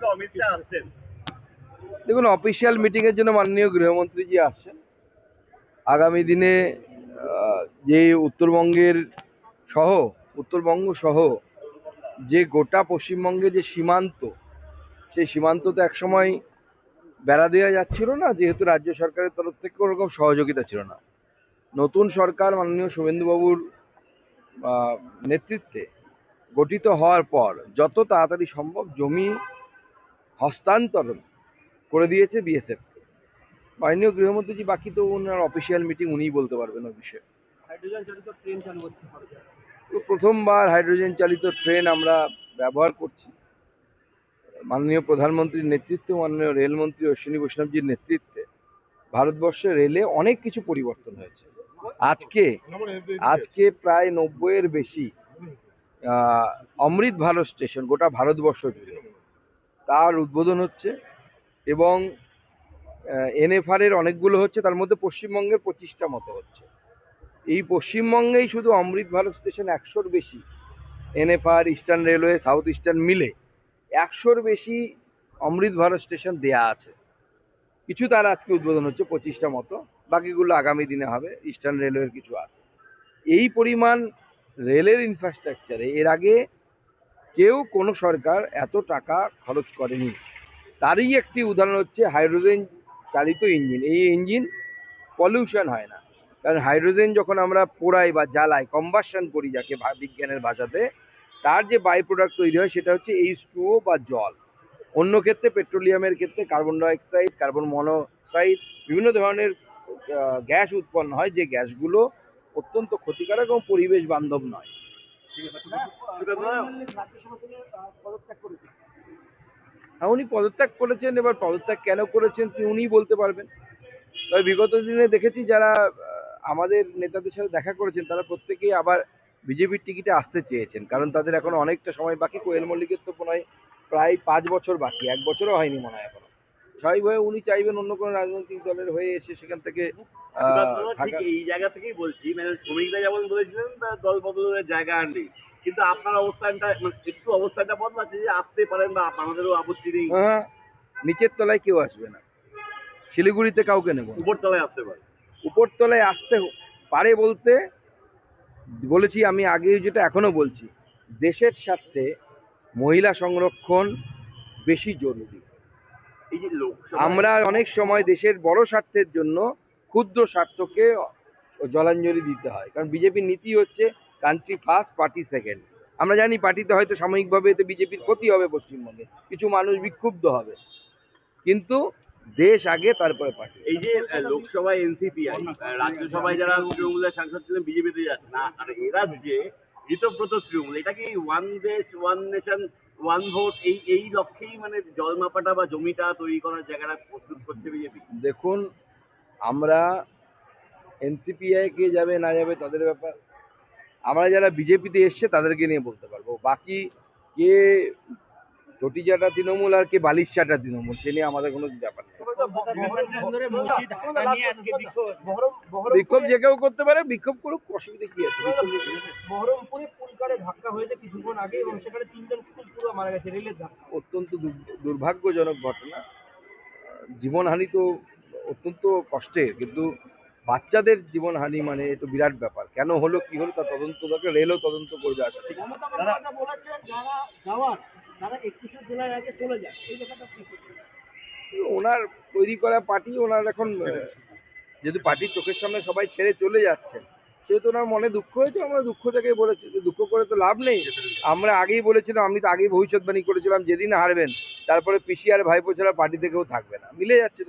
আজকে অমিত শাহ আসছেন? দেখুন, অফিসিয়াল মিটিংয়ের জন্য মাননীয় গৃহমন্ত্রীজি আসছেন। আগামী দিনে যে উত্তরবঙ্গ সহ যে গোটা পশ্চিমবঙ্গে যে সীমান্ত, সেই সীমান্ত তো একসময় বেড়া দেওয়া যাচ্ছিল না, যেহেতু রাজ্য সরকারের তরফ থেকে ওরকম সহযোগিতা ছিল না। নতুন সরকার মাননীয় শুভেন্দুবাবুর নেতৃত্বে গঠিত হওয়ার পর যত তাড়াতাড়ি সম্ভব জমি হস্তান্তরণ করে দিয়েছে বিএসএফ। মাননীয় গৃহমন্ত্রীজি বাকি তো ওনার অফিসিয়াল মিটিং, উনিই বলতে পারবেন ওই বিষয়ে। হাইড্রোজেন চালিত ট্রেন চালু হচ্ছে। তো প্রথমবার হাইড্রোজেন চালিত ট্রেন আমরা ব্যবহার করছি। মাননীয় প্রধানমন্ত্রীর নেতৃত্বে, মাননীয় রেলমন্ত্রী অশ্বিনী বৈষ্ণবজির নেতৃত্বে ভারতবর্ষে রেলে অনেক কিছু পরিবর্তন হয়েছে। আজকে প্রায় 90-এর বেশি অমৃত ভারত স্টেশন গোটা ভারতবর্ষ জুড়ে তার উদ্বোধন হচ্ছে, এবং এনএফআর-এর অনেকগুলো হচ্ছে, তার মধ্যে পশ্চিমবঙ্গের 25টা মতো হচ্ছে। এই পশ্চিমবঙ্গেই শুধু অমৃত ভারত স্টেশন 100-র বেশি, NFR, eastern railway, south eastern মিলে 100-র বেশি অমৃত ভারত স্টেশন দেয়া আছে। কিছু তার আজকে উদ্বোধন হচ্ছে, 25টা মতো, বাকিগুলো আগামী দিনে হবে। ইস্টার্ন রেলওয়ের কিছু আছে। এই পরিমাণ রেলের ইনফ্রাস্ট্রাকচারে এর আগে কেউ কোনো সরকার এত টাকা খরচ করেনি। তারই একটি উদাহরণ হচ্ছে হাইড্রোজেন চালিত ইঞ্জিন। এই ইঞ্জিন পলিউশন হয় না, কারণ হাইড্রোজেন যখন আমরা পোড়াই বা জ্বালাই, কম্বাসন করি যাকে বিজ্ঞানের ভাষাতে, তার যে বাই প্রোডাক্ট তৈরি হয় সেটা হচ্ছে H2O বা জল। অন্য ক্ষেত্রে পেট্রোলিয়ামের ক্ষেত্রে কার্বন ডাইঅক্সাইড, কার্বন মনোক্সাইড, বিভিন্ন ধরনের গ্যাস উৎপন্ন হয়, যে গ্যাসগুলো অত্যন্ত ক্ষতিকারক এবং পরিবেশ বান্ধব নয়। উনি পদত্যাগ করেছেন, এবার পদত্যাগ কেন করেছেন উনিই বলতে পারবেন। তবে বিগত দিনে দেখেছি যারা আমাদের নেতাদের সাথে দেখা করেছেন তারা প্রত্যেকেই আবার বিজেপির টিকিটে আসতে চেয়েছেন, কারণ তাদের এখন অনেকটা সময় বাকি। কোয়েল মল্লিকের তো মনে হয় প্রায় 5 বছর বাকি, 1 বছরও হয়নি মনে হয় এখনো। স্বাভাবিকভাবে উনি চাইবেন অন্য কোনো রাজনৈতিক দলের হয়ে এসে সেখান থেকে ঠিক এই জায়গা থেকেই বলছি, মানে শ্রমিকরা যেমন বলেছিলেন দল বদলের জায়গা আর নেই, কিন্তু আপনার অবস্থানটা একটু বদলাচ্ছে যে আসতে পারেন বা আমাদেরও আপত্তি নেই। হ্যাঁ, নিচের তলায় কেউ আসবে না, শিলিগুড়িতে কাউকে নেব, উপরতলায় আসতে পারে। উপরতলায় আসতে পারে বলতে বলেছি আমি আগে, যেটা এখনো বলছি, দেশের স্বার্থে মহিলা সংরক্ষণ বেশি জরুরি। এই যে আমরা অনেক সময় দেশের বড় স্বার্থের জন্য ক্ষুদ্র স্বার্থকে জলাঞ্জলি দিতে হয়, কারণ বিজেপির নীতি হচ্ছে কান্ট্রি ফার্স্ট, পার্টি সেকেন্ড। আমরা জানি পার্টিতে হয়তো সাময়িকভাবে এতে বিজেপির ক্ষতি হবে, পশ্চিমবঙ্গে কিছু মানুষ বিক্ষুব্ধ হবে, কিন্তু দেশ আগে, তারপরে পার্টি। এই যে লোকসভায় এনসিপিআই, রাজ্যসভায় যারা তৃণমূলের সাংসদ ছিলেন বিজেপিতে যাচ্ছে না, আর এ রাজ্যে ঋতব্রত তৃণমূল, এটা কি ওয়ান দেশ ওয়ান নেশন ওয়ান ভোট এই লক্ষ্যেই মানে জলমাপাটা বা জমিটা তৈরি করার জায়গাটা প্রস্তুত করছে বিজেপি? দেখুন, আমরা এনসিপিআই কে যাবে না যাবে তাদের ব্যাপার, আমরা যারা বিজেপিতে এসছে তাদেরকে নিয়ে বলতে পারবো। বাকি কে চটি চাটা তৃণমূল আর কে বালিশ চাটা তৃণমূল, সে নিয়ে আমাদের কোনো ব্যাপার নেই। বিক্ষোভ যে কেউ করতে পারে, বিক্ষোভ করুক, অসুবিধা কি আছে? বহরমপুরে পুলকারে ধাক্কা হয়েছে কিছুক্ষণ আগে এবং সেখানে 3জন স্কুল পুরো মারা গেছে রেলের ধাক্কা। অত্যন্ত দুর্ভাগ্যজনক ঘটনা। জীবনহানি তো অত্যন্ত কষ্টের, কিন্তু বাচ্চাদের জীবনহানি মানে এটা বিরাট ব্যাপার। কেন হলো, কি হলো, তার তদন্ত দরকার, রেলও তদন্ত করবে আশা করি। তারা 21শে জুলাই আগে চলে যায়, এই ব্যাপারটা কি? ওনার তৈরি করা পার্টি, ওনার এখন যেহেতু পার্টির চোখের সামনে সবাই ছেড়ে চলে যাচ্ছেন, সেহেতু ওনার মনে দুঃখ হয়েছে। আমরা দুঃখটাকে বলেছি যে দুঃখ করে তো লাভ নেই। আমরা আগেই বলেছিলাম, আমি তো আগেই ভবিষ্যৎবাণী করেছিলাম, যেদিন হারবেন তারপরে পিসি আর ভাইপো ছাড়া পার্টিতে কেউ থাকবে না, মিলে যাচ্ছে।